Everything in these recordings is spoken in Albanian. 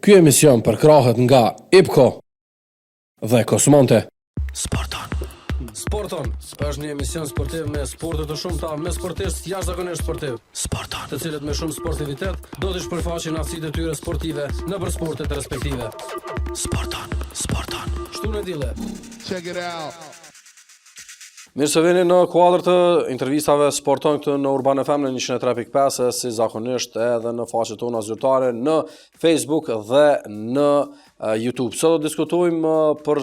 Ky emision përkrahet nga IPCO dhe Kosmonte. Sporton është një emision sportiv me sporte të shumta, me sportistë jashtëzakonisht sportiv. Të cilët me shumë sportivitet do të shpërfaqin aftësitë e tyre sportive nëpër sportet respektive. Sporton. Shtunë dile. Check it out. Mirë se vini në kuadër të intervistave Sporton këtë në Urban FM në 103.5, si zakonisht edhe në faqet tona zyrtare në Facebook dhe në YouTube. Sot do diskutojmë për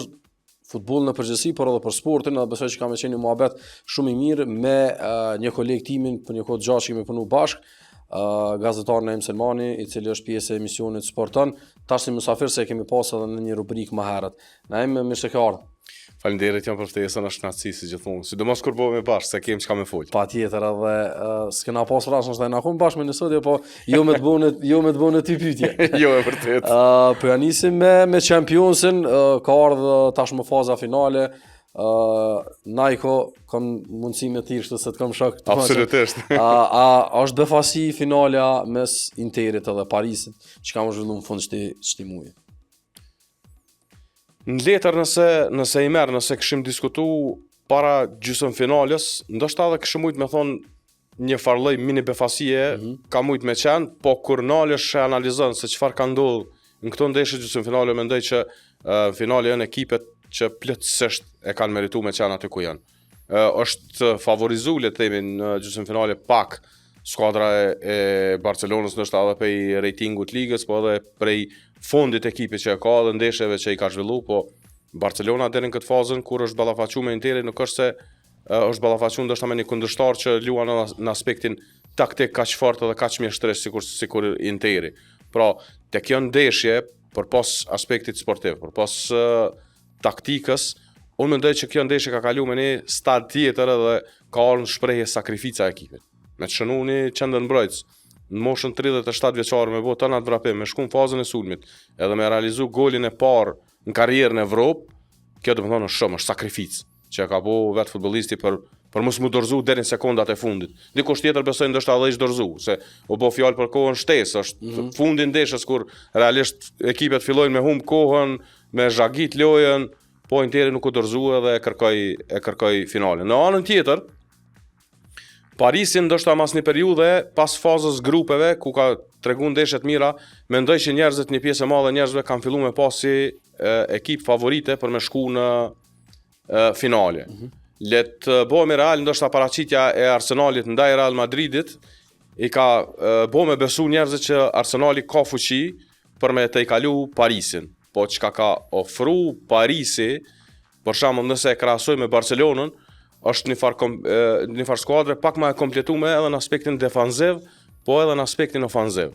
futbollin në përgjithësi, por edhe për sportin, dhe besoj që kam qenë një muhabet shumë i mirë me një koleg timin për një kohë gjatë që kemi punu bashkë, gazetar Naim Selmani, i cili është pjesë e emisionit Sporton. Tash si mysafir se kemi pasur edhe në një rubrikë më herët. Naim, mirë se ke ardhur. Faleminderit jam për ftesën, është kënaqësi si gjithmonë. Sidomos kur bëhemi bashkë, se kemi çka me fol. Patjetër, edhe s'kena pas rastin se na kom bashkë me në studio, po jo me të bënë ty pyetje. Jo, e vërtet. Po ja nisim me Championsin, ka ardhur tashmë faza finale. Naiko kam mundësi me thirr kështu se të kam shok. Absolutisht. A është befasi finala mes Interit edhe Parisit, që kam zhvilluar në fund çti muaji. Në letër nëse i merr, nëse kishim diskutu para gjysmëfinales, ndoshta edhe kishim mujt me thonë një farlloj mini befasie, ka mujt me qenë, po kur nalesh e analizon se çfarë ka ndodhur në këto ndeshje gjysmëfinale, mendoj që finale janë ekipet që plotësisht e kanë merituar me qenë aty ku janë. Është favorizuar le të themi në gjysmëfinale pak skuadra e Barcelonës, ndoshta edhe prej ratingut ligës, po edhe prej fondit ekipit që ka dhe ndeshjeve që i ka zhvillu, po Barcelona deri në këtë fazën kur është ballafaqur me Interin, nuk është se është ballafaqur ndoshta me një kundërshtar që luan në aspektin taktik kaq fort dhe kaq mjeshtresh sikur Interi. Pra, tek kjo ndeshje përpas aspektit sportiv, përpas taktikës, unë mendoj që kjo ndeshje ka kaluar me një stad tjetër dhe ka ardhur shprehje sakrifica e ekipit. Me të shënu një qendër mbrojtës në moshën 37 vjeçare me botë atë vrapim, me shku në fazën e sulmit, edhe me realizu golin e parë në karrierën e Evropë, kjo do të thonë është sakrificë që ka bëu vetë futbollisti për mos mu dorëzu deri në sekondat e fundit. Dikush tjetër besoj ndoshta edhe ish dorëzu, se u bë fjalë për kohën shtesë, është fundi i ndeshjes kur realisht ekipet fillojnë me humb kohën, me zhagit lojën, po Interi nuk u dorëzua dhe e kërkoi finalen. Në anën tjetër, Parisi ndoshta mas një periudhe pas fazës grupeve ku ka treguar ndeshje të mira, mendoj që njerëzit, një pjesë e madhe e njerëzve kanë filluar me pasi ekip favorite për me shku në finale. Let bëhemi real, ndoshta paraqitja e Arsenalit ndaj Real Madridit i ka bëu me besu njerëzit që Arsenali ka fuqi për me të i kalu Parisin. Po çka ka ofru Parisi, për shembull nëse e krahasoj me Barcelonën, është një farë skuadre pak më e kompletuar edhe në aspektin defanziv, po edhe në aspektin ofanziv.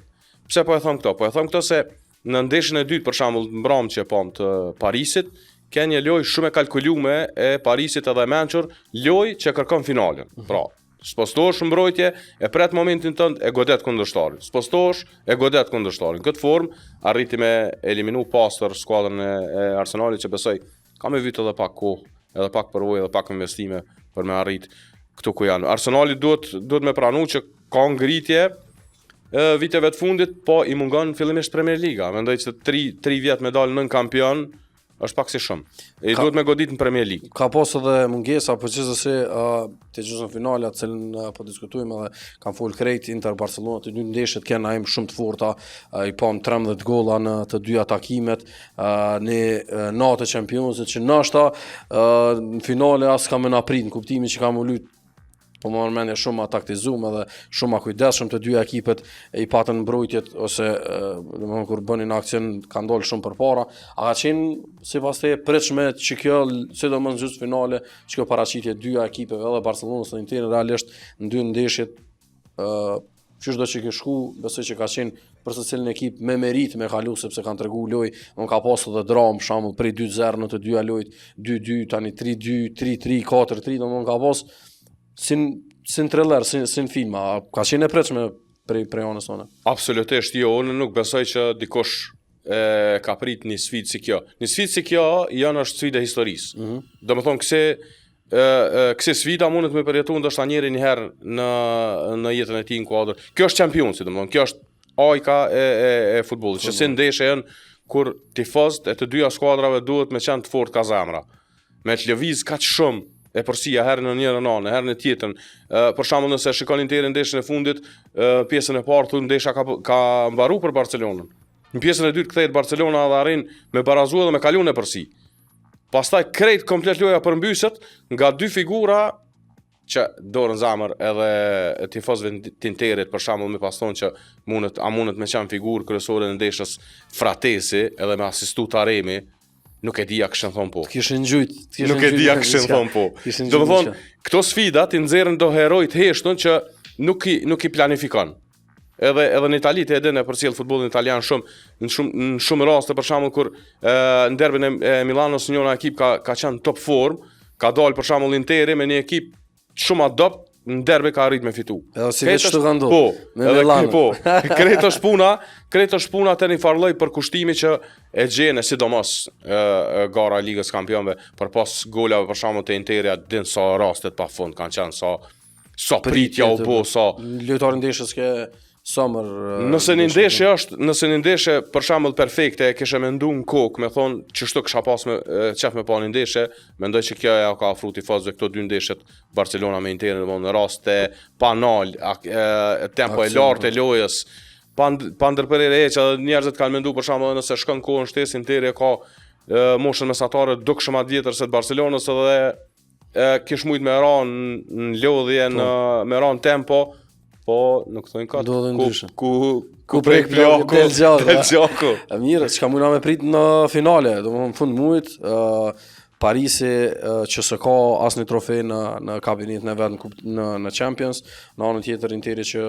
Pse po e them këto? Po e them këto se në ndeshjen e dytë për shembull mbrëmje të Parisit, ka një lojë shumë e kalkuluar e Parisit edhe mençur, lojë që kërkon finalen. Pra, spostosh mbrojtje, e pret momentin tënd e godet kundërshtarin. Spostosh e godet kundërshtarin. Këtë formë arriti me eliminu pastër skuadrën e Arsenalit që besoj ka me vit edhe pak kohë, edhe pak përvojë, edhe pak investime për me arrit këtu ku janë. Arsenali duhet me pranu që ka ngritje viteve të fundit, po i mungon fillimisht Premier Liga. Mendoj që 3 vjet me dalë nën kampion është pak si shumë. Duhet me godit në Premier League. Ka pas edhe mungesa, po gjithsesi te gjysmëfinale atë cilën po diskutojmë edhe kanë fol krejt Inter Barcelona, të dy ndeshjet kanë ajm shumë të forta, i pam 13 golla në të dyja takimet, në natë e Championsit që ndoshta në finale as kam na prit në kuptimin që kam u lut. Po më mendja shumë taktizuar edhe shumë kujdesshëm të dy ekipet i patën mbrojtjet ose domethënë kur bënin aksion kanë dalë shumë përpara. A ka qenë sipas te pritshme që kjo sidomos në gjysmëfinale, që kjo paraqitje dy ekipeve edhe Barcelonës dhe Interit realisht në dy ndeshjet çdo që ke shku, besoj që ka qenë për secilin ekip me merit me kalu sepse kanë treguar lojë, nuk ka pasur edhe dramë, për shembull prej 2-0 në të dyja lojët, 2-2 tani 3-2, 3-3, 4-3, domethënë ka pas sin thriller, sin filma, ka qenë e pritshme prej anës tonë. Absolutisht jo, unë nuk besoj që dikush ka prit një sfidë si kjo. Një sfidë si kjo janë është sfida historisë. Domethënë këse sfida mundet me përjetu ndoshta njëri një herë në jetën e tij në kuadër. Kjo është Championsi, domethënë kjo është ajka e futbollit, që si ndeshje janë kur tifozët e të dyja skuadrave duhet me qenë të fortë ka zemra. Me të lëviz kaq shumë e përsia herën në njërin anë, herën e tjetrën. Për shembull nëse shikoni Interin ndeshjen e fundit, pjesën e parë thonë ndesha ka mbaruar për Barcelonën. Në pjesën e dytë kthehet Barcelona dhe arrin me barazu dhe me kalu në përsi. Pastaj krejt komplet loja përmbyset nga dy figura që dorën zamër edhe tifozëve të Interit për shembull me pas thonë që mundet me qenë figurë kryesore në ndeshjes Fratesi edhe me asistu Taremi, nuk e dija këshën thonë po. Kishin gjujt. Nuk e dija këshën thonë po. Do të thonë, këto sfidat i nxjerrin do heroj të heshtun që nuk i planifikon. Edhe në Itali të edhe në përcjell futbollin italian në shumë raste për shembull kur në derbin e Milanos njëra ekip ka qenë top form, ka dalë për shembull Interi me një ekip shumë adopt në derbi ka arrit me fitu. Edhe si vetë çto kanë po, edhe po. Kreto shpuna të një farlloj për kushtimi që e gjene sidomos gara e Ligës Kampionëve për pas golave për shembull të Interia din sa rastet pafund kanë qenë sa pritja u bë sa lojtarë ndeshjes që somër nëse një ndeshje për shembull perfekte e kishe menduar në kokë me thonë që çto kisha pas me qef me pa një ndeshje, mendoj që kjo ja ka ofruar tifozëve këto dy ndeshjet Barcelona me Interin në raste pa nal, tempo e lartë e lojës, pa ndërprerje që njerëzit kanë menduar për shembull nëse shkon kohën shtesë Interi ka moshën mesatare dukshëm atë vjetër se të Barcelonës edhe kish mujt me ran në lodhje me ran tempo. Po, nuk thonë katë, ku prek plaku, del gjaku. Mirë, çka mundna me prit në finale, do më në fund mujt, Parisi që s'ka asnjë trofe në kabinetin e vet në Champions, në anën tjetër Interi që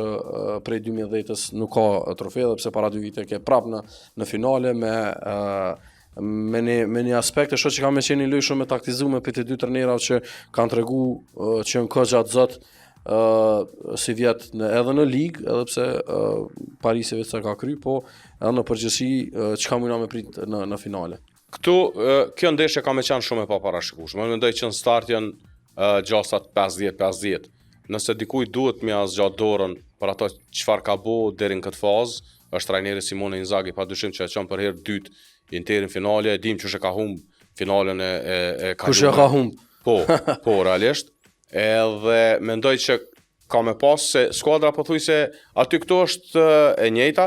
prej 2010-s nuk ka trofe dhe pse para 2 vite ke prap në finale me një aspekt e shoh që ka me qenë lojë shumë e taktizuar për të dy trajnerave që kanë treguar që janë kohë gjatë zot si vjet edhe në ligë, edhe pse Parisi vetë sa ka kry, po edhe në përgjithësi çka mundna me prit në finale. Kjo ndeshje ka me qenë shumë e paparashikueshme. Unë mendoj që në start janë gjasat 50-50. Nëse dikujt duhet me zgjat dorën për ato çfarë ka bëu deri në këtë fazë, është trajneri Simone Inzaghi, padyshim që e çon për herë dytë Interin finale, e dim që ka humb finalen e Kush e ka humb? Po, realisht. Edhe mendoj që ka me pas se skuadra pothuajse aty këto është e njëjta.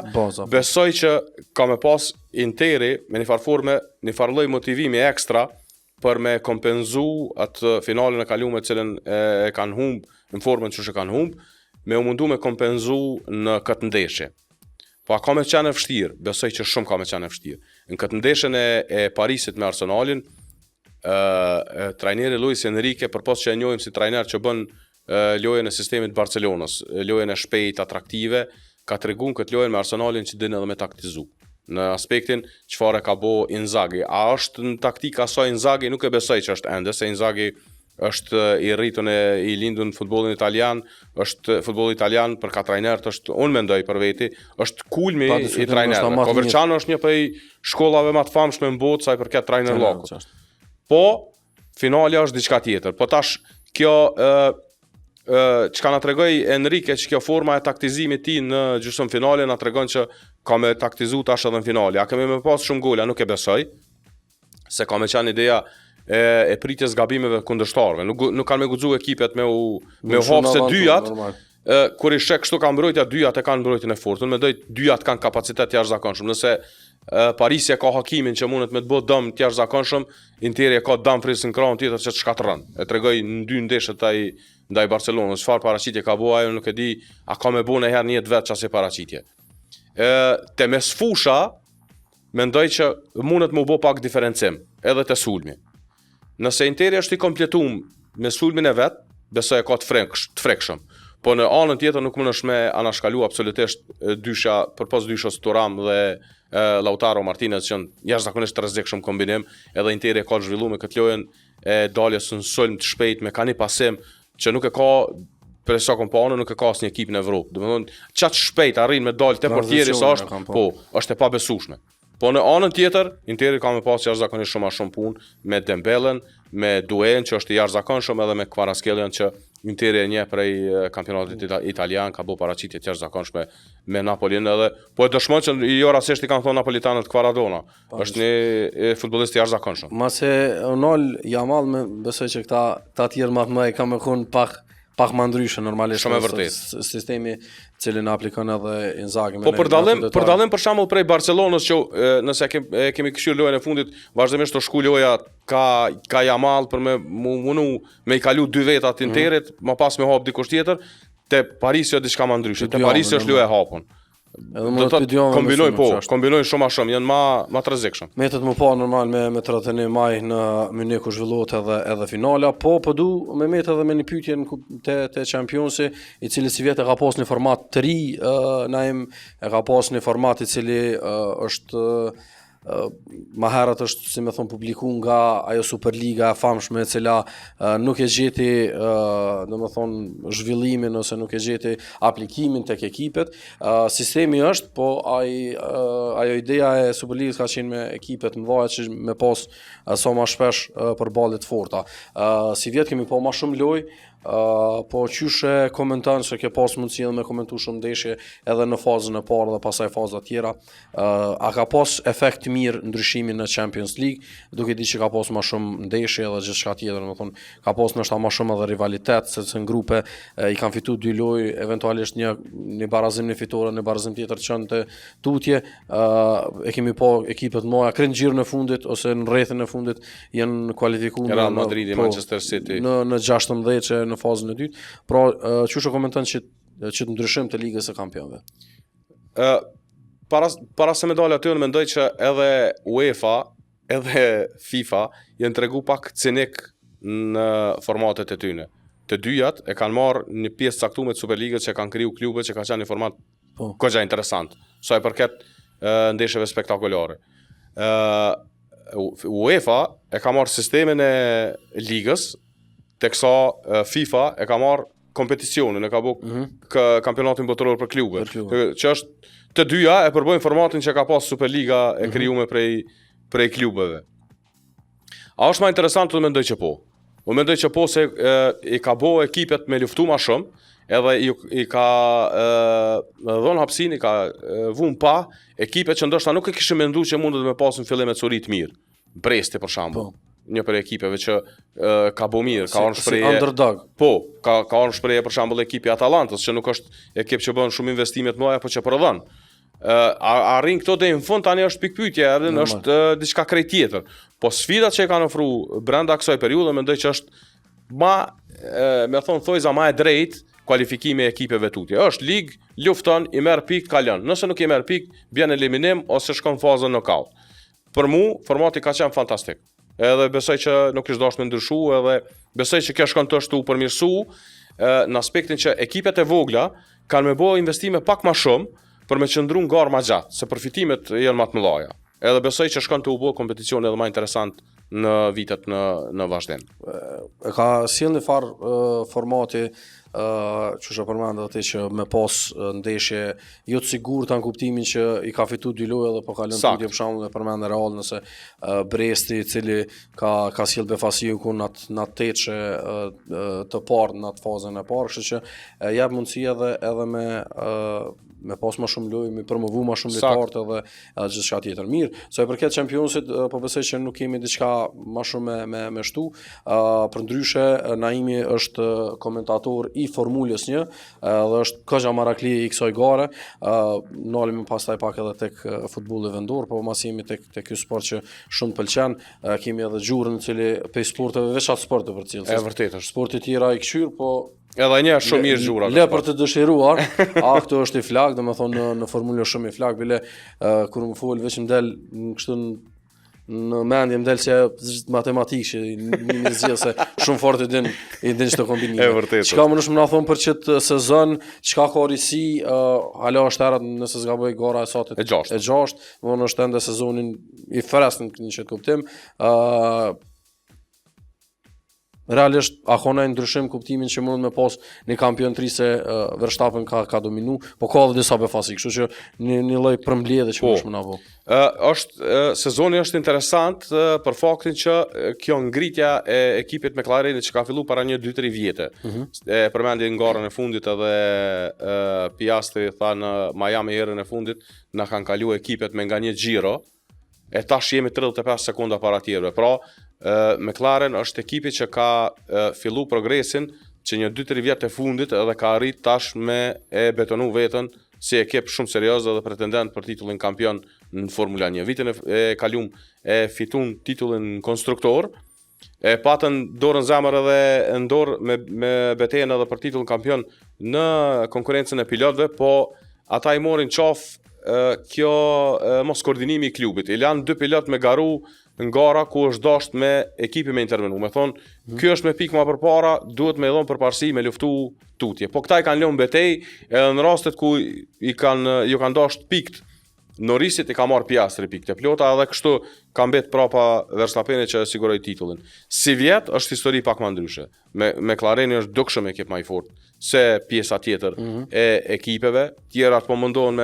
Besoj që ka me pas Interi me një farforme, një farlloj motivimi ekstra për me kompenzu atë finalen e kaluar cilën e kanë humb në formën që e kanë humb, me u mundu me kompenzu në këtë ndeshje. Po ka me qenë e vështirë, besoj që shumë ka me qenë e vështirë. Në këtë ndeshjen e Parisit me Arsenalin, trajneri Luis Enrique përpos që e njohim si trajner që bën lojën e sistemit Barcelonës, lojën e shpejtë, atraktive, ka treguar këtë lojën me Arsenalin që din edhe me taktizu. Në aspektin çfarë ka bëu Inzaghi, a është në taktika sa Inzaghi, nuk e besoj që është ende, se Inzaghi është i rritun i lindur në futbollin italian, është futbolli italian për ka trajner, është unë mendoj për veti, është kulmi i trajnerëve. Coverciano është një prej shkollave më të famshme në botë sa i përket trajner Lakut. Po finalja është diçka tjetër. Po tash kjo çka na tregoi Enrique që kjo forma e taktizimit i në gjysmë finale na tregon që ka me taktizu tash edhe në finale. A kemi me pas shumë gola, nuk e besoj. Se ka me qenë ideja e pritjes gabimeve kundërshtarëve. Nuk kanë me guxu ekipet me u hap se dyjat. Kur i shek kështu ka mbrojtja, dyjat e kanë mbrojtjen e fortë. Mendoj dyjat kanë kapacitet jashtëzakonshëm. Nëse Parisi ka Hakimin që mundet me të bëjë dëm të jashtëzakonshëm, Interi ka Dumfries në krahun tjetër që të shkatërron. E tregoi në 2 ndeshje ndaj Barcelonës, çfarë paraqitje ka bëu ajo nuk e di, a ka me bëu herë në jetë vet çasë paraqitje. Te mes fusha mendoj që mundet më u bë pak diferencim, edhe te sulmi. Nëse Interi është i kompletuar me sulmin e vet, besoj ka të frekshëm. Po në anën tjetër nuk mundesh me anashkalu absolutisht dysha përpos dyshës Thuram dhe Lautaro Martinez që janë jashtëzakonisht të rrezikshëm kombinim, edhe Interi ka zhvilluar me këtë lojën e daljes në sulm të shpejt me kani pasim që nuk e ka për sa kompano nuk e ka asnjë ekip në Evropë. Domethënë çat shpejt arrin me dalë te portieri sa është e pabesueshme. Po në anën tjetër, Interi ka me pas jashtëzakonisht shumë punë me Dembelen, me Duen që është i jashtëzakonshëm edhe me Kvaratskhelia që Interi e një prej kampionatit italian, ka bo paraqitje të jashtëzakonshme me Napolin edhe, po e dëshmon që jo rastisht i kanë thonë napolitanët Kvaradona. Është një futbollist i jashtëzakonshëm. Mase Onol Jamal me besoj që këta tjerë më të mëdhenj kanë më kon pak më ndryshe normalisht. Shumë e vërtet. Sistemi cilin aplikon edhe Inzaghi. Po për dallim për shembull prej Barcelonës që nëse kemi këshir lojën e fundit, vazhdimisht të shku loja ka Jamal për me munu me i kalu 2 veta të Interit, më pas me hap dikush tjetër, te Parisi është diçka më ndryshe. Te Parisi është loja e hapun. Do të kombinojnë shumë a shumë, janë ma të rrezikshëm. Metet më pa normal me 31 maj në Munich ku zhvillohet edhe finala, po du me met edhe me një pyetje te Championsi, i cili si vjet e ka pas një format të ri, Naim e ka pas një format i cili është ma herët është, si me thonë, publiku nga ajo Superliga e famshme e cila nuk e gjeti do me thonë zhvillimin ose nuk e gjeti aplikimin tek ekipet. Sistemi është, po ajo ideja e Superligës ka qenë me ekipet mëdha që me pas sa më shpesh përballet forta. Si vjet kemi pa ma shumë lojë, po qyshe komenton se ke pas mundësi edhe me komentu shumë ndeshje edhe në fazën e parë dhe pasaj faza tjera. A ka pas efekt mirë ndryshimin në Champions League, duke di që ka pas ma shumë ndeshje edhe gjithçka tjetër, më thonë, ka pas nështë ma shumë edhe rivalitet, se në grupe i kanë fitu 2 lojë, eventualisht një barazim një fitore, një barazim tjetër qënë të tutje, e kemi pa ekipet moja, krenë gjirë në fundit, ose në rrethin e fundit, jenë kualifiku Real Madrid, Manchester City. Në 16 që në fazën e dytë. Pra, çu komenton që të ndryshim të ligës së kampionëve. Para se me dalë aty, unë mendoj që edhe UEFA, edhe FIFA janë tregu pak cinik në formatet e tyre. Të dyjat e kanë marrë një pjesë caktuar të Superligës që kanë kriju klube që ka qenë një format goxha interesant. Sa i përket ndeshjeve spektakolare. UEFA e ka marrë sistemin e ligës, teksa FIFA e ka marrë kompeticionin, e ka bërë kampionatin botëror për klube. Që është të dyja e përbojnë formatin që ka pas Superliga e krijuar prej klubeve. A është më interesant, unë mendoj që po. Unë mendoj që po se i ka bërë ekipet me luftu ma shumë, edhe i ka dhënë hapësinë, i ka vënë pa ekipet që ndoshta nuk e kishin menduar që mundet me pasën fillim me curi të mirë. Bresti për shembull. Një për ekipeve që ka bo mirë, ka orë shpreje... Si underdog. Po, ka orë shpreje për shembull ekipi Atalantës, që nuk është ekip që bën shumë investimet mëdha, po që prodhon. Arrin këto deri në fund tani është pikpyetje, është diçka krejt tjetër. Po sfidat që e kanë ofruar brenda kësaj periudhe mendoj që është me thon thojza më e drejtë kualifikimi e ekipeve tutje. Është ligë, lufton, i merr pikë, kalon. Nëse nuk i merr pikë, bjen eliminim ose shkon fazën knockout. Për mua formati ka qenë fantastik. Edhe besoj që nuk është dashur me ndryshu, edhe besoj që kjo shkon të ashtu përmirësu në aspektin që ekipet e vogla kanë me bëu investime pak më shumë për me qëndru garë më gjatë, se përfitimet janë më të mëdha. Edhe besoj që shkon të u bë kompeticion edhe më interesant në vitet në vazhdim. Ka sjell një farë formati që është përmendë atë që me pas ndeshje jo të sigurt në kuptimin që i ka fituar 2 lojë edhe po ka lënë tutje për shembull e përmendë Real nëse Bresti i cili ka sjell befasiu ku në atë të parë në atë fazën e parë, kështu që jep mundësi edhe me pas më shumë lojë, me promovu më shumë lojtarë edhe gjithçka tjetër. Mirë, sa i përket Championsit, po besoj që nuk kemi diçka më shumë me shtu. Përndryshe Naimi është komentator i Formulës 1 dhe është Koxha Marakli i kësaj gare. Nalemi pastaj pak edhe tek futbolli vendor, po mas jemi tek ky sport që shumë pëlqen. Kemi edhe xhurrën e cili pe sporteve veç atë sporte për cilë. Është vërtet është. Sporte tjera i këshyr, po edhe një shumë mirë xhura. Le për të dëshiruar, këtu është i flak, domethënë në formulë shumë i flak, bile kur më fol veç më del kështu në mendje më del se matematikë që një zgjidhje se shumë fort i din çdo kombinim. Çka më shumë na thon për çet sezon, çka ka risi, hala është era nëse zgaboj gora e sotit e 6. Vonë është ende sezonin i freskët në çet kuptim. realisht a ka ndonjë ndryshim kuptimin që mund me pas një kampion të ri se Verstappen ka dominu, po ka edhe disa befasi, kështu që një lloj përmbledhje që mund na bëj. Sezoni është interesant për faktin që kjo ngritja e ekipit McLarenit që ka filluar para 1-2-3 vjete. E përmendi në garën e fundit edhe Piastri tha në Miami herën e fundit na kanë kaluar ekipet me nga një xhiro. E tash jemi 35 sekonda para tjerëve. Pra, McLaren është ekipi që ka fillu progresin që 1-2-3 vjet e fundit edhe ka arrit tash me e betonu veten si ekip shumë serioz dhe pretendent për titullin kampion në Formula 1. Vitin e kalum e fitun titullin konstruktor, e patën dorën zemër edhe në dorë me betejën edhe për titullin kampion në konkurencën e pilotëve, po ata i morin qafë kjo mos koordinimi i klubit. I lanë 2 pilot me garu në gara ku është dasht me ekipi me intervenu. Me thonë, kjo është me pik ma përpara, duhet me dhon përparësi me luftu tutje. Po këta i kanë lënë betej, edhe në rastet ku ju kanë dasht pikt Norrisit i ka marrë Piastri pikë të plota edhe kështu ka mbet prapa Verstappenit që siguroi titullin. Si vjet është histori pak më ndryshe. McLareni është dukshëm ekip më i fortë se pjesa tjetër e ekipeve. Tjerat po mundohen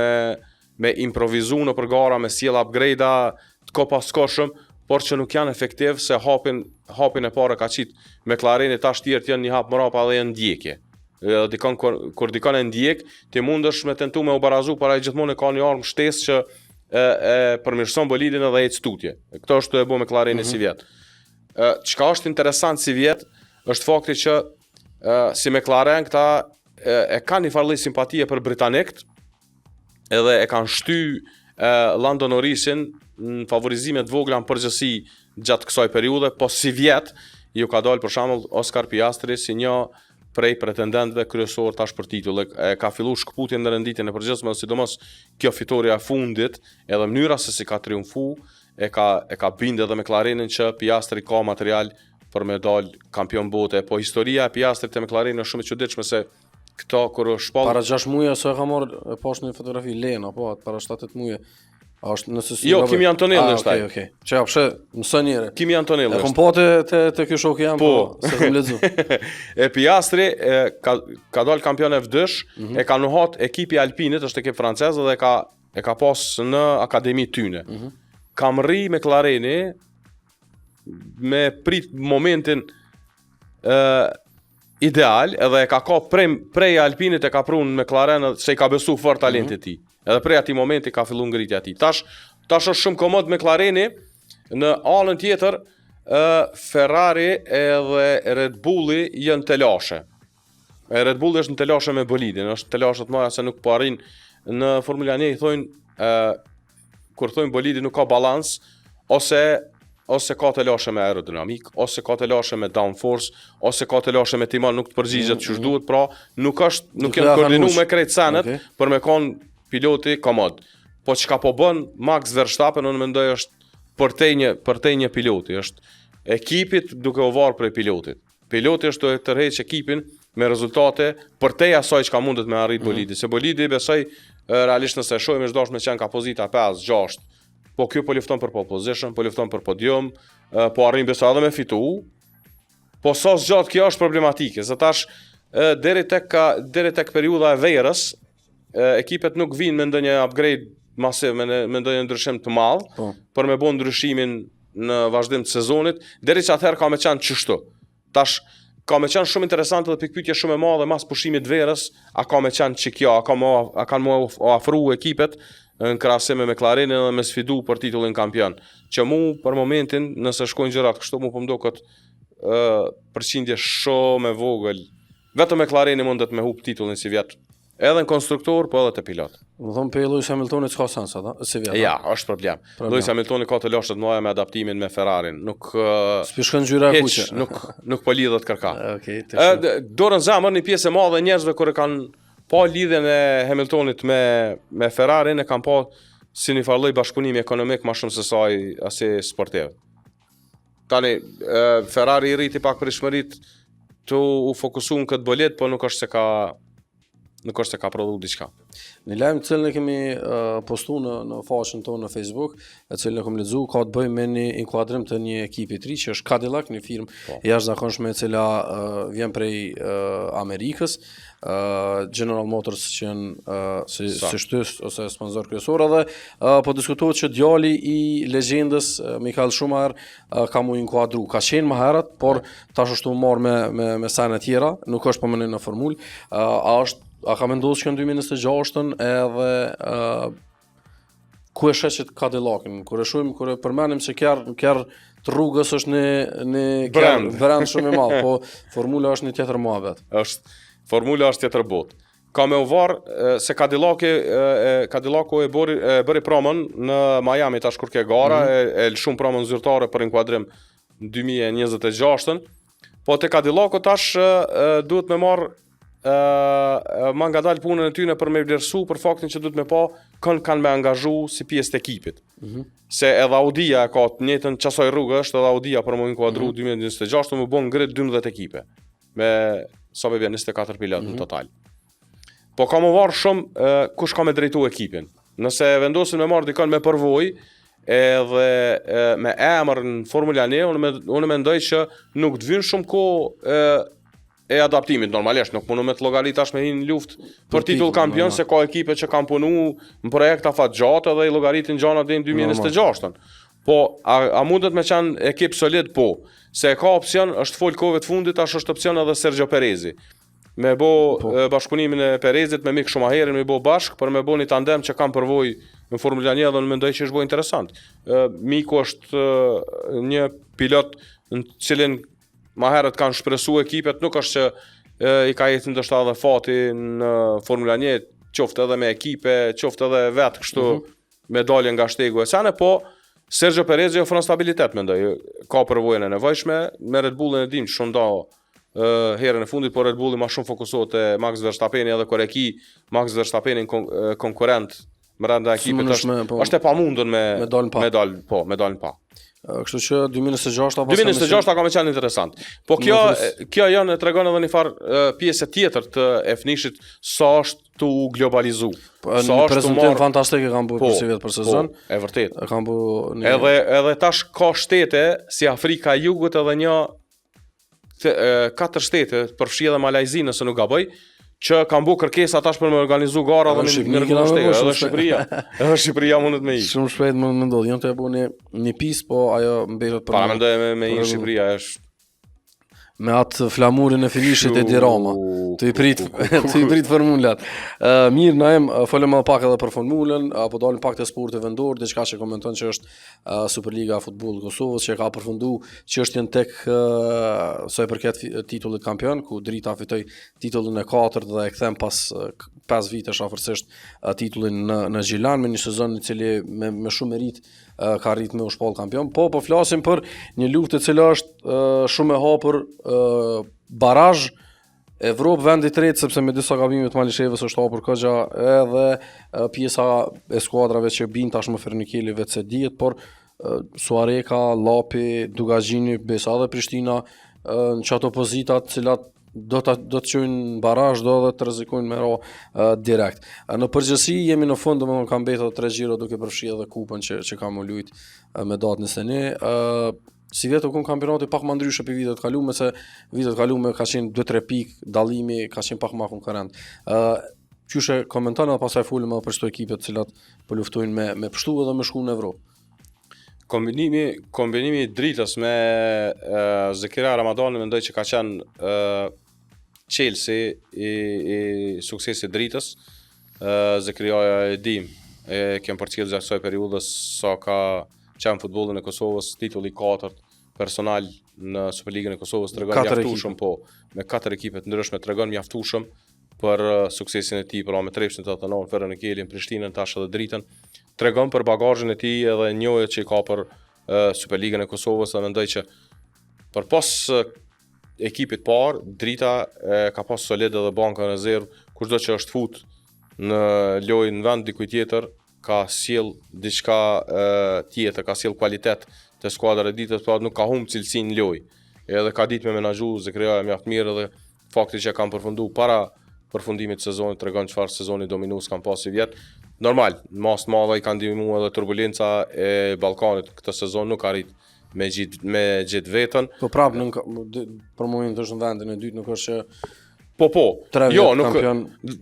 me improvizu në përgara, me sjell upgrade-a të kopaskoshëm, por që nuk janë efektiv se hapin e parë ka qit McLareni tash tjerët janë një hap mrapa dhe janë ndjekje. Kur dikon e ndjek, ti mundesh me tentu me u barazu, para i gjithmonë ka një armë shtesë që e përmirëson bolidin edhe ec tutje. Këto është e bo McLareni si vjet. Çka është interesant si vjet, është fakti që si McLaren këta e kanë një farë lloj simpatie për britanikët, edhe e kanë shty Lando Norrisin në favorizime të vogla në përgjithësi gjatë kësaj periudhe, po si vjet ju ka dalë për shembull Oscar Piastri si një prej pretendentëve kryesor tash për titull. Ka filluar shkputjen në renditjen e përgjithshme, sidomos kjo fitoria e fundit, edhe mënyra se si ka triumfu, e ka bindë edhe McLarenin që Piastri ka material për me dal kampion bote, po historia e Piastrit te McLaren është shumë e çuditshme se këto kur shpall para 6 muaj se ka marrë poshtë një fotografi Lena, po para 7-8 muaj. A është nëse si Jo, Kimi Antonelli është ai. Okej. Çe apshe mëson njëre. Kimi Antonelli është. Kom po te ky shoku jam, po se kam lexu. E Piastri ka dal kampion F2, e ka nuhat ekipi Alpinit, është ekip francez dhe e ka pas në akademi tyne. Kam rri McLareni me prit momentin ideal, edhe e ka prej Alpinit e ka prun McLaren se i ka besu fort talentit ti. Edhe prej ati momenti ka fillu ngritja ti. Tash është shumë komod McLareni, në anën tjetër Ferrari edhe Red Bulli janë të lashe. Red Bulli është në të lashe me bolidin, është të lashe të maja se nuk po arrin në Formula 1 i thojnë kur thojnë bolidi nuk ka balans, ose ka të lashe me aerodinamik, ose ka të lashe me downforce, ose ka të lashe me timan nuk të përgjigjet që duhet, pra nuk janë koordinu me krejt senet për me konë piloti komod. Po çka po bën Max Verstappen, unë mendoj është përtej një piloti, është ekipit duke u varë prej pilotit. Piloti është të tërheq ekipin me rezultate përtej asaj çka mundet me arrit bolidi. Se bolidi besoj realisht nëse shohim është dashur me qenë ka pozita 5-6. Po kjo po lufton për pole position, po lufton për podium, po arrin besoj edhe me fitu. Po sa zgjat kjo është problematike, se tash deri tek periudha e verës ekipet nuk vinë me ndonjë upgrade masiv, me ndonjë ndryshim të madh, për me bën ndryshimin në vazhdim të sezonit, deri që atëherë ka me qenë çështu. Tash ka me qenë shumë interesante dhe pikpyetje shumë e madhe mas pushimit të verës, a ka me qenë që kjo, a kanë më ofru ekipet në krahasim me McLarenin dhe me sfidu për titullin kampion. Që mu për momentin, nëse shkojnë gjërat kështu, mu po mdokët përqindje shumë e vogël. Vetëm McLareni mundet me hub titullin si vjet. Edhe në konstruktor, po edhe të pilot. Më thonë pe Lewis Hamiltonit s'ka sens ata, si vjet. Ja, është problem. Lewis Hamiltoni ka të lashët mëdha me adaptimin me Ferrarin. Nuk shkon gjyra e kuqe. Nuk po lidhet kërka. Okej. Dorën zemër një pjesë e madhe njerëzve kur e kanë pa lidhjen e Hamiltonit me Ferrarin, e kanë pa si një farë lloj bashkëpunimi ekonomik më shumë se sa asi sportiv. Tani Ferrari i rriti pak prishmërit të u fokusuar në këtë bolet, po nuk është se ka nuk është se ka prodhu diçka. Një lajm të cilën e kemi postu në faqen tonë në Facebook, e cilën e kam lexuar, ka të bëjë me një inkuadrim të një ekipi të ri që është Cadillac, një firmë jashtëzakonshme e cila vjen prej Amerikës. General Motors që janë si shtys ose sponsor kryesor, edhe po diskutohet që djali i legjendës Michael Schumacher ka mu inkuadru. Ka qenë më herët, por tash është u marrë me sene tjera, nuk është po në formul. A ka vendosur që në 2026 edhe ku e sheqet Cadillacin, kur e përmenim se kjerë të rrugës është një brand shumë i madh, po formula është një tjetër muhabet. Formula është tjetër botë. Ka me u varë se Cadillacu e bëri promën në Miami tash kur ke gara, e lëshum promën zyrtare për inkuadrim në 2026. Po te Cadillacu tash duhet me marrë ma nga dalë punën e tyne për me vlerësu për faktin që duhet me pa kanë me angazhu si pjesë të ekipit. Se edhe Audia ka të njëjtën qasoj rrugë është, edhe Audia për më inkuadru 2026 më bon ngrit 12 ekipe me sa me vjen 24 pilot në total. Po ka më varë shumë kush ka me drejtu ekipin. Nëse vendosin me marrë dikon me përvoj edhe me emër në Formula 1, unë mendoj që nuk të vynë shumë ko e adaptimit, normalisht nuk punu me të llogarit tash me hinë luftë për titull kampion, se ka ekipe që kanë punu në projekta fat gjatë edhe i llogaritin gjana deri në 2026. Po a mundet me qenë ekip solid? Po, se ka opsion, është fol kohëve të fundit, tash është opsion edhe Sergio Perezi. Me bashkëpunimin e Perezit me Mick Schumacherin, me bo bashk, për me bo një tandem që kam përvoj në Formula 1 dhe në mendoj që është bo interesant. Miku është një pilot në cilin ma herët kanë shpresu ekipet, nuk është që i ka jetë ndoshta edhe fati në Formula 1, qoftë edhe me ekipe, qoftë edhe vetë kështu me dalje nga shtegu e sene, po Sergio Perezi ofron stabilitet, mendoj, ka përvojën e nevojshme, me Red Bullin e dim që shumë da herën e fundit, por Red Bulli ma shumë fokusohet e Max Verstappeni, edhe kur e ki Max Verstappeni konkurent brenda ekipit është e pamundur me dalën pa. Kështu që 2026 ka me qenë interesant. Po kjo janë tregon edhe një farë pjesë tjetër të F1-shit sa është tu globalizu. Sa është tu marrë fantastike kanë bërë si vetë për sezon. E vërtet. Kanë bërë edhe tash ka shtete si Afrika e Jugut edhe 4 shtete, përfshi edhe Malajzi nëse nuk gaboj, që kanë bu kërkesa tash për me organizu gara dhe në rëgënështega, edhe Shqipëria. Edhe Shqipëria mundet me i. Shumë shpejt më ndodhë, jënë të e bu një pis, po ajo mbetët për... Para mendoj me i Shqipëria është... Me atë flamurin e finishit e Dirama, të i prit formulat. Mirë, Naim, folëm edhe pak edhe për formulën, po dalim pak të sportit vendor, diçka që komenton që është Superliga Futboll Kosovës, që ka përfundu çështjen tek sa i përket titullit kampion, ku Drita fitoi titullin e 4 dhe e kthen pas 5 vitesh afërsisht titullin në Gjilan, me një sezon i cili me shumë merit ka rrit me u shpall kampion, po flasim për një luftë e cila është shumë e hapur, barazh Evropë vendi i tretë, sepse me disa gabime të Malishevës është hapur këgja edhe pjesa e skuadrave që bin tashmë Fernikeli vetë se dihet, por Suareka, Lapi, Dugagjini, besa dhe Prishtina në çato pozitat cilat do të çojnë barazh, do edhe të rrezikojnë me ra direkt. Në përgjithësi jemi në fund, domethënë kanë mbetur 3 gjiro duke përfshirë edhe kupën që kam u lut me datën e sene. Si vetë kon kampionati pak më ndryshe për vitet kaluara, se vitet kaluara ka qenë 2-3 pikë dallimi, ka qenë pak më konkurrent. Qyshe komenton edhe pastaj folëm edhe për çdo ekipet të cilat po luftojnë me pështu edhe me shku në Evropë. Kombinimi i Dritës me Zekira Ramadani mendoj që ka qenë Chelsea i suksesi Dritës. Zekria e dim, kem përcjellë gjatë kësaj periudhe sa ka qenë futbollin e Kosovës, titulli 4 personal në Superligën e Kosovës, tregon mjaftueshëm, po me 4 ekipe të ndryshme tregon mjaftueshëm për suksesin e tij, pra me Trepshin 89, Ferronikeli, Prishtinën, tash edhe Dritën. Tregon për bagazhin e tij edhe njohjet që ka për Superligën e Kosovës, dhe mendoj që për pas ekipit parë, Drita ka pas solid edhe banka në rezervë, kushdo që është fut në lojë në vend dikuj tjetër, ka sjell diçka tjetër, ka sjell kualitet të skuadrës e Ditës, pra nuk ka humb cilësinë në lojë. Edhe ka ditë me menaxhu Zekria mjaft mirë, edhe fakti që kanë përfunduar para përfundimit të sezonit tregon çfarë sezoni dominues kanë pas si vjet. Normal, mas të madhe i kanë ndihmuar edhe turbulenca e Ballkanit. Këtë sezon nuk arrit me gjithë vetën. Po prapë për momentin është në vendin e dytë, nuk është që Po. Jo, nuk kampion.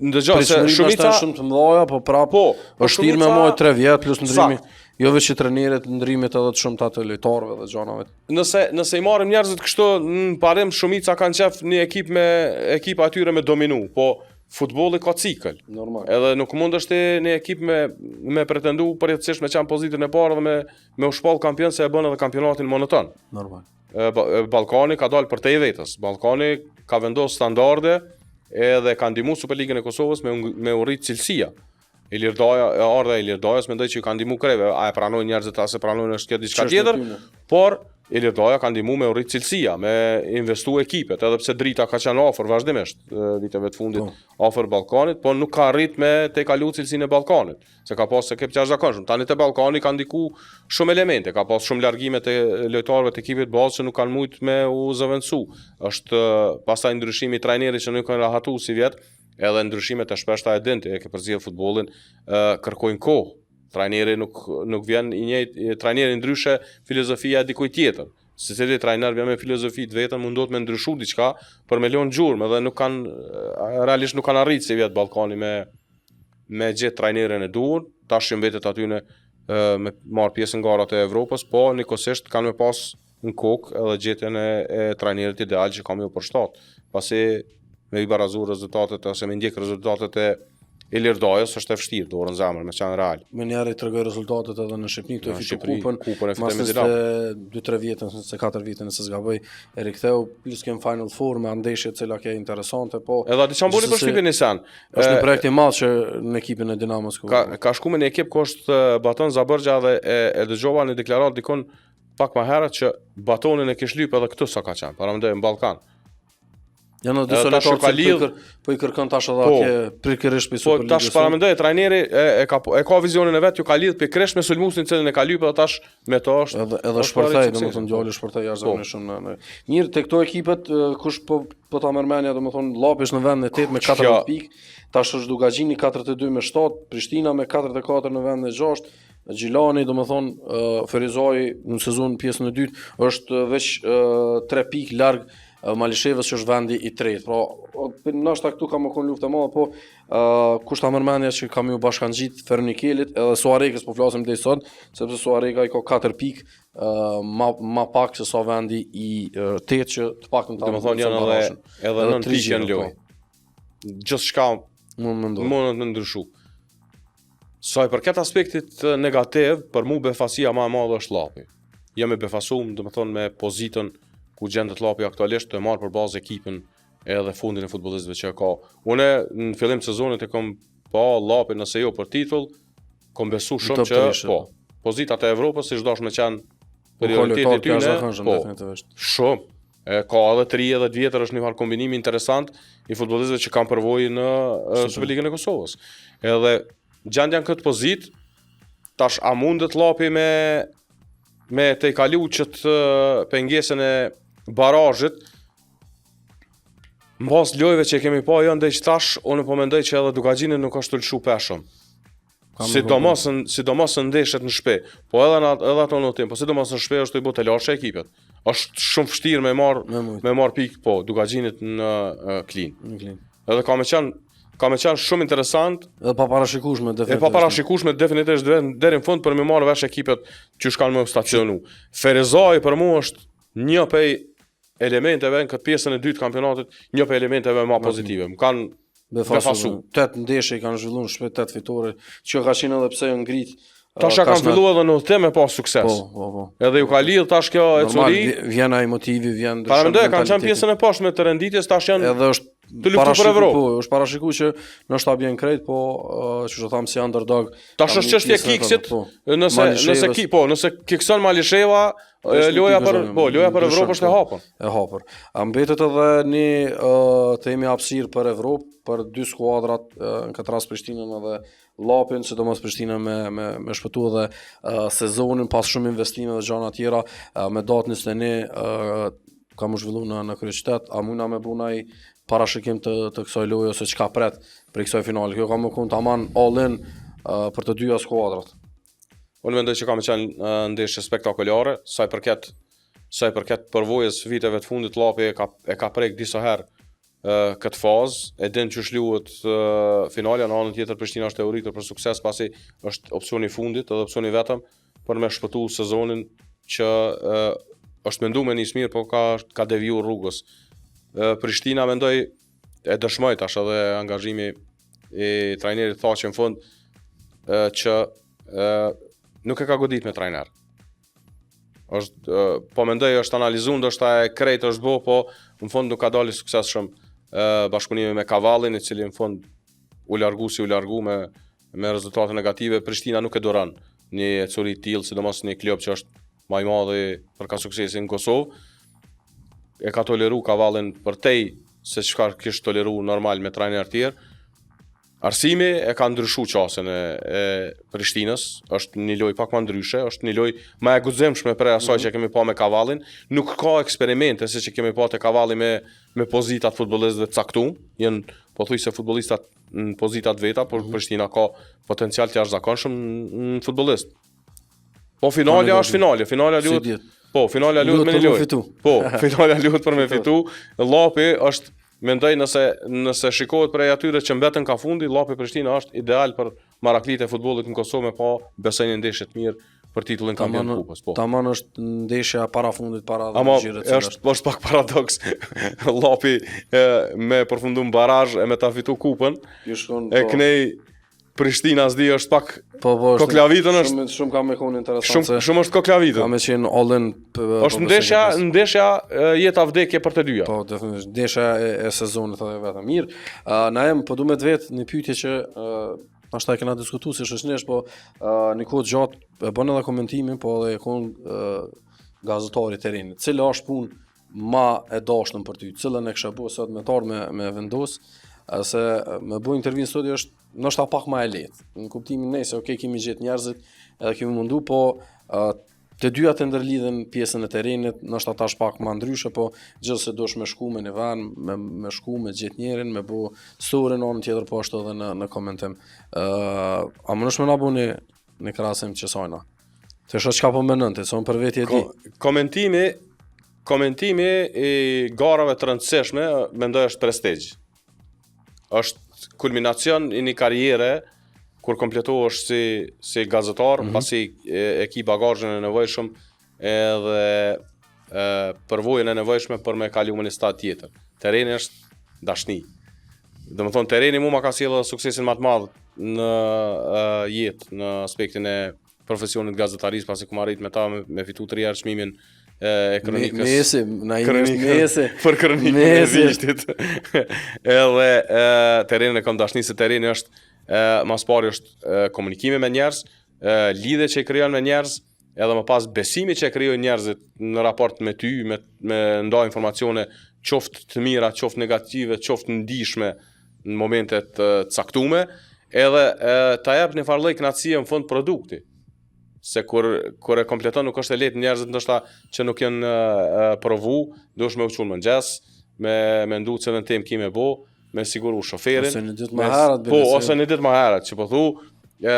Ndëgjoj se shumica shumë të mëdha, po prapë është vështirë me mojë 3 vjet plus ndrimi. Jo veç trajnerët, ndrimet edhe të shumta të lojtarëve dhe xhanave. Nëse i marrim njerëzit kështu në parim, shumica kanë qef një ekip atyre me dominu, po futbolli ka cikël. Normal. Edhe nuk mund është një ekip me pretendu përjetësisht me qenë pozitën e parë dhe me u shpall kampion se e bën edhe kampionatin monoton. Normal. Ballkani ka dalë për te i vetës. Ballkani ka vendosur standarde edhe ka ndihmuar Superligën e Kosovës me u rrit cilësia. Ilirdajës mendoj që i ka ndihmu kreve, a e pranojnë njerëzit, a se pranojnë është kjo diçka tjetër, por Ilirdaja ka ndihmu me u rrit cilësia, me investu ekipet, edhe pse drita ka qenë afër vazhdimisht viteve të fundit afër Ballkanit, po nuk ka arrit me te kalu cilësinë e Ballkanit, se ka pas ekip jashtëzakonshëm. Tani te Ballkani ka ndiku shumë elemente, ka pas shumë largime të lojtarëve të ekipit bazë që nuk kanë mujt me u zëvendësu. Është pastaj ndryshimi i trajnerit që nuk kanë rahatu si vjet. Edhe ndryshimet e shpeshta e dinti, e ke përzier futbollin, kërkojnë kohë. Trajneri nuk vjen i njëjtë, trajneri ndryshe filozofia e dikujt tjetër. Secili trajner vjen me filozofi të vetën, mundohet me ndryshu diçka për me lënë gjurmë, dhe realisht nuk kanë arritë si vjet Ballkani me gjetë trajnerin e duhur. Tash mbetet aty me marr pjesë në garat e Evropës, po nikosisht kanë me pas në kokë edhe gjetjen e trajnerit ideal që kam ju përshtat. Pasi me i barazu rezultatet ose me ndjek rezultatet e Ilirdajës është e vështirë, dorën zemër, me qenë real. Me njerë i tregoj rezultatet edhe në Shqipni, këtu e fitu kupën, e mas nëste 2-3 vjetën, se 4 vjetën nëse zgaboj, e riktheu, plus kem Final Four me andeshje cila ke interesante, po... Edhe ati që mbuli për Shqipin Nisan. është një projekt i madh që në ekipin e Dinamos. Ka shku me një ekip ko është Baton Zabërgja dhe e dëgjova në deklarat dikon pak ma herët që Batonin e kish lyp edhe këtu sa ka qenë, paramendoj në Ballkan. Janë dy solitatë po i kërkon tash edhe atje pikërisht për Superligën. Po tash paramendoj trajneri e ka vizionin e vet, ju ka lidh pikërisht me sulmuesin cilën e ka lypë, edhe tash me to është edhe shpërthej, domethënë djalë shpërthej jashtëzakonisht shumë. Mirë, te këto ekipet kush po ta merrmendja, domethënë Llapi është në vendin e 8 me 14 pikë, tash është Dugagjini 42 me 7, Prishtina me 44 në vendin e 6. Gjilani, domethënë Ferizaj në sezon pjesën e dytë është veç 3 pikë larg Malishevës që është vendi i tretë. Pra, nashta këtu ka më kon luftë e madhe, po kush ta merrmendja që kam ju bashkangjit Fernikelit edhe Suarekës, po flasim deri sot, sepse Suareka i ka 4 pikë ma pak se sa vendi i 8 që të paktën ta domethënë janë edhe 9 pikë janë lojë. Gjithçka mund të ndryshu. Sa i përket aspektit negativ, për mu befasia më e madhe është Llapi. Jam e befasuar, domethënë me pozitën ku gjendet Llapi aktualisht të marrë për bazë ekipin edhe fundin e futbollistëve që ka. Unë në fillim të sezonit e kam pa Llapi nëse jo për titull, kam besu shumë që pozitat e Evropës siç dash me qenë prioriteti i tyre. Shumë. Ka edhe 30 vjetër është një farë kombinimi interesant i futbollistëve që kanë përvojë në Superligën e Kosovës. Edhe gjendja në këtë pozitë, tash a mundet Llapi me te kalu që të pengesën e barazhit, mbas lojëve që kemi pa jo ndaj tash, unë po mendoj që edhe Dugagjini nuk është të lëshu peshëm. Sidomos në ndeshjet në shtëpi, po edhe ato në tim, po sidomos në shtëpi është të i botë lashë ekipet. Është shumë vështirë me marr pikë, po Dugagjinit në Klin. Edhe ka me qenë shumë interesant. Edhe pa parashikueshme definitivisht. Pa parashikueshme definitivisht deri në fund për me marrë vesh ekipet që kanë më stacionu. Ferizaj për mua është një prej elementeve në këtë pjesën e dytë kampionatit, një prej elementeve më pozitive. Më kanë befasu. 8 ndeshje kanë zhvilluar shpejt 8 fitore, që ka qenë edhe pse ngrit. Tash kanë filluar edhe në udhëtim me pas sukses. Po. Edhe ju ka lidh tash kjo e curi. Vjen ai motivi, vjen ndryshim. Paramendoj kanë qenë pjesën e poshtme të renditjes, tash janë edhe është të luftu për Evropë. Po, është parashikuar që ndoshta bjen krejt, po që do tham si underdog. Tash është çështje kiksit. Nëse kikson Malisheva, loja për Evropë është e hapur. E hapur. Mbetet edhe një themi hapësirë për Evropë, për 2 skuadrat, në këtë rast Prishtinën edhe Llapin, sidomos Prishtina me shpëtu edhe sezonin pas shumë investime dhe gjëra tjera, me datë 21 ka më zhvillu në kryeqytet, a mundna me bu naj parashikim të kësaj loje ose çka pret për kësaj finale. Kjo ka më kon tamam all in për të dyja skuadrat. Unë mendoj që ka më qenë ndeshje spektakolare, sa i përket përvojës viteve të fundit, Llapi e ka prek disa herë këtë fazë, e din që shluhet finalja, në anën tjetër Prishtina është e uritur për sukses pasi është opsioni i fundit, edhe opsioni vetëm për me shpëtu sezonin që është mendu me nis mirë, po ka deviju rrugës. Prishtina mendoj e dëshmoj tash edhe angazhimi i trajnerit tha që në fund që nuk e ka godit me trajner. Po mendoj është analizuar, ndoshta e krejt është bo, po në fund nuk ka dalë suksesshëm bashkëpunimi me Kavallin, i cili në fund u largu me rezultate negative. Prishtina nuk e doran një curi tillë, sidomos një klub që është më i madh për ka suksesin në Kosovë. E ka toleru Kavallin përtej se çka kishte toleru normal me trajner tjerë. Arsimi e ka ndryshu qasën e Prishtinës, është një lojë pak më ndryshe, është një lojë më e guximshme për asaj që kemi pa me Kavallin. Nuk ka eksperimente si që kemi pa te Kavalli me pozitat futbollistëve të caktuar, janë pothuajse futbollistat në pozitat veta, por Prishtina ka potencial të jashtëzakonshëm në futbollist. Po finalja është finale, finalja luhet. Po, finalja luhet me një lojë. Po, finalja luhet për me fitu. Llapi është mendoj nëse shikohet prej atyre që mbetën ka fundi, Llapi Prishtina është ideal për maraklit e futbollit në Kosovë me pa besoj një ndeshje të mirë për titullin kampion kupës. Po. Tamam është ndeshja para fundit para zgjirit. Është pak paradoks. Llapi me përfundum barazh e me ta fitu kupën. E knej Prishtina s'di është pak koklavitën është shumë ka më kon interesante. Shumë është koklavitën. Ka më qenë all-in. Është ndeshja jeta vdekje për të dyja. Po, definitivisht ndeshja e sezonit edhe vetëm. Mirë, na jam po duhet vetë një pyetje që ashta e kena diskutuar si shoqënesh, po në kohë gjatë e bën edhe komentimin, po edhe kon gazetari terrenit. Cila është punë më e dashur për ty? Cilën e kisha bërë sot me vendos? Se me bu intervjin studio është nështë pak ma e letë. Në kuptimin nëse, kemi gjetë njerëzit edhe kemi mundu, po të dyja të ndërlidhen pjesën e terrenit, nështë ata është pak ma ndryshe, po gjithë se dosh me shku me një van, me shku me gjithë njerin, me bu storin anën tjetër, po është edhe në komentim. A më nështë me na bu një krasim që sajna? Të shë qka po menën, të sonë për veti e ti? Komentimi i garave të rëndësishme, mendoj është prestigj. Është kulminacion i një karriere kur kompletohesh si gazetar, pasi e ki bagazhin e nevojshëm edhe përvojën e nevojshme për me kalu në stad tjetër. Terreni është dashni. Domethënë terreni mua ka sjellë suksesin më të madh në jetë, në aspektin e profesionit gazetarisë, pasi ku arrit me ta me fitu 3 herë çmimin e kronikës. Mesi. Për kronikën e vishtit. Edhe terreni kam dashni se terreni është mas pari është komunikimi me njerëz, lidhje që i krijon me njerëz, edhe më pas besimi që e krijojnë njerëzit në raport me ty, me ndaj informacione qoftë të mira, qoftë negative, qoftë ndihshme në momente të caktuara, edhe ta jap një farë lloj kënaqësie në fund produkti. Se kur e kompleton nuk është e lehtë, njerëzit ndoshta që nuk janë provu, duhesh me u çuar mëngjes, me mendu se në temë kimë bë, me siguru shoferin. Ose në ditë më herët. Po, ose në ditë më herët, që po thu,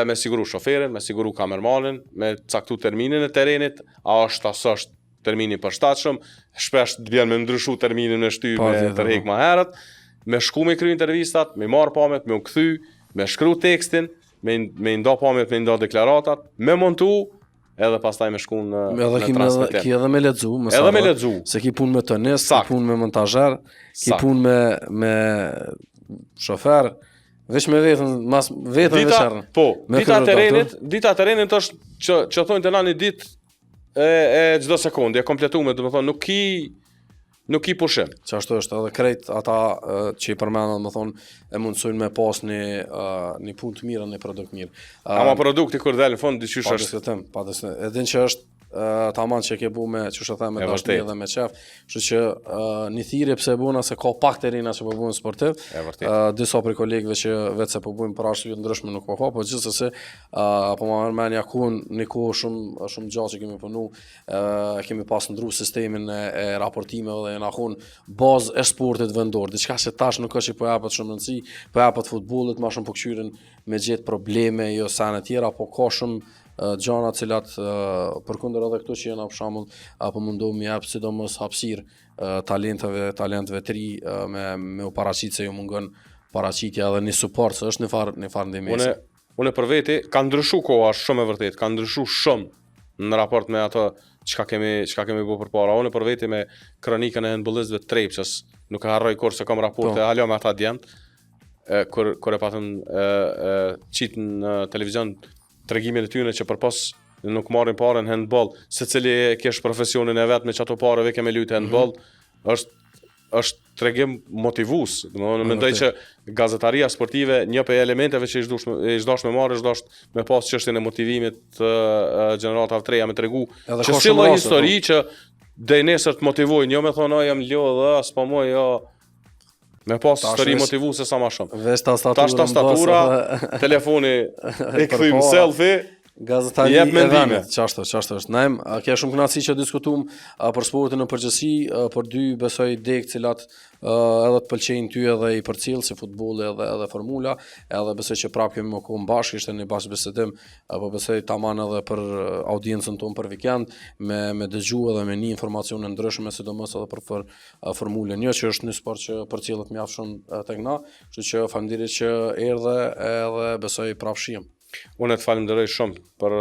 me siguru shoferin, me siguru kamermanin, me caktu terminin e terrenit, a është termini përshtatshëm, shpesh të vjen me ndryshu terminin e shty me tërheq më herët, me shku me kry intervistat, me marr pamjet, me u kthy, me shkru tekstin, me nda pamjet, me nda deklaratat, me montu, edhe pastaj me shku në transmetim. Ki edhe me lexu, edhe me lexu. Se ki punë me tonist, ki punë me montazher, ki punë me shofer, veç me vetën, mas vetën veçarën. Po, dita terrenit është që thonë të nani ditë e çdo sekondë, e kompletuar, domethënë nuk i pushim. Çashtu është edhe krejt ata që i përmendën, domethënë e mundsojnë me pas një punë të mirë, një produkt mirë. Ama produkti kur del në fond dyqysh është. Pa diskutim. Edhe që është tamam që ke bu me çush e them me E dashuri vërtet. dhe me qef. Kështu që një thirrje pse e buna se ka pak të rina që po bujnë sportiv. E vërtet. Disa prej kolegëve që vetë se po bujnë për arsye të ndryshme nuk po ka, po gjithsesi po më merr mendja kun një kohë shumë gjatë që kemi punu, kemi pas ndru sistemin e raportimeve dhe na kun bazë e sportit vendor. Diçka që tash nuk është që po japet shumë rëndësi, po japet futbollit, më shumë po kqyren me gjetë probleme jo sa në tjera, po ka shumë gjana cilat përkundër edhe këto që janë për shembull apo mundohem mi jap sidomos hapësirë talenteve të ri me u paraqitë se ju mungon paraqitja edhe një suport, se është një farë ndihmësi. Unë për veti ka ndryshu koha shumë e vërtet, ka ndryshu shumë në raport me ato çka kemi bërë përpara. Unë për veti me kronikën e handballistëve të Trepçës, nuk e harroj kurrë se kam raporte hala me ata djemt, kur e patën qitë në televizion tregimin e tyre që përpas nuk marrin parë në handball, secili kesh profesionin e vet me çato parëve kemi luajtë handball, është tregim motivues. Domethënë mendoj që gazetaria sportive një prej elementeve që ish dash me marrë, ish dash me pas çështjen e motivimit të gjenerata të reja me tregu që si lloj histori që deri nesër të motivojnë, jo me thonë jam lodh, as po më jo me pas histori motivuese sa më shumë. Vesh tastatura, telefoni e kthym selfie, gazetaria e vendit, çashtu është. Ne ke shumë kënaqësi që diskutuam për sportin në përgjithësi, për dy besoj dek cilat edhe të pëlqejnë ty edhe i përcjell si futbolli edhe formula, edhe besoj që prapë kemi më kohë bashkë, ishte një bashkëbisedim, apo besoj tamam edhe për audiencën tonë për vikend me dëgju edhe me një informacione ndryshme, sidomos edhe për formulën. Jo që është një sport që përcjellet mjaft shumë tek na, kështu që faleminderit që erdhe edhe besoj prapë shihem. Unë të falenderoj shumë për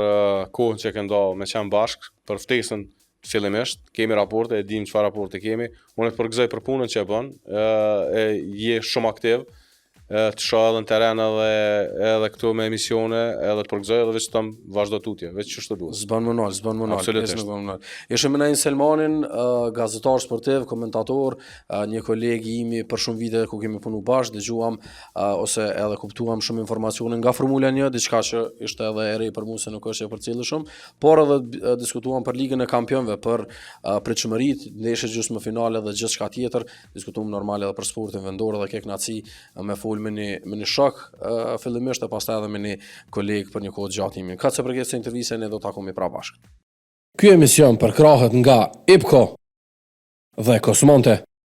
kohën që këndo me qenë bashkë, për ftesën fillimisht, kemi raporte, e dim çfarë raporte kemi. Unë të përgëzoj për punën që e bën, je shumë aktiv, të shoh edhe në teren edhe këtu me emisione, edhe të përgëzoj edhe veç të vazhdo tutje, veç ç'është duhet. S'ban më nal. Absolutisht. Ishim me Nain Selmanin, gazetar sportiv, komentator, një koleg imi për shumë vite ku kemi punu bashkë, dëgjuam ose edhe kuptuam shumë informacione nga Formula 1, diçka që ishte edhe e re për mua se nuk është e përcjellur shumë, por edhe diskutuam për Ligën e Kampionëve, për pritshmëritë, ndeshjet gjysmëfinale dhe gjithçka tjetër, diskutuam normal edhe për sportin vendor dhe ke kënaqësi me fol me një shok fillimisht e pastaj edhe me një koleg për një kohë gjatë imi. Ka të përket se intervistën ne do ta takojmë pra bashkë. Ky emision për krahët nga IPCO dhe Kosmonte.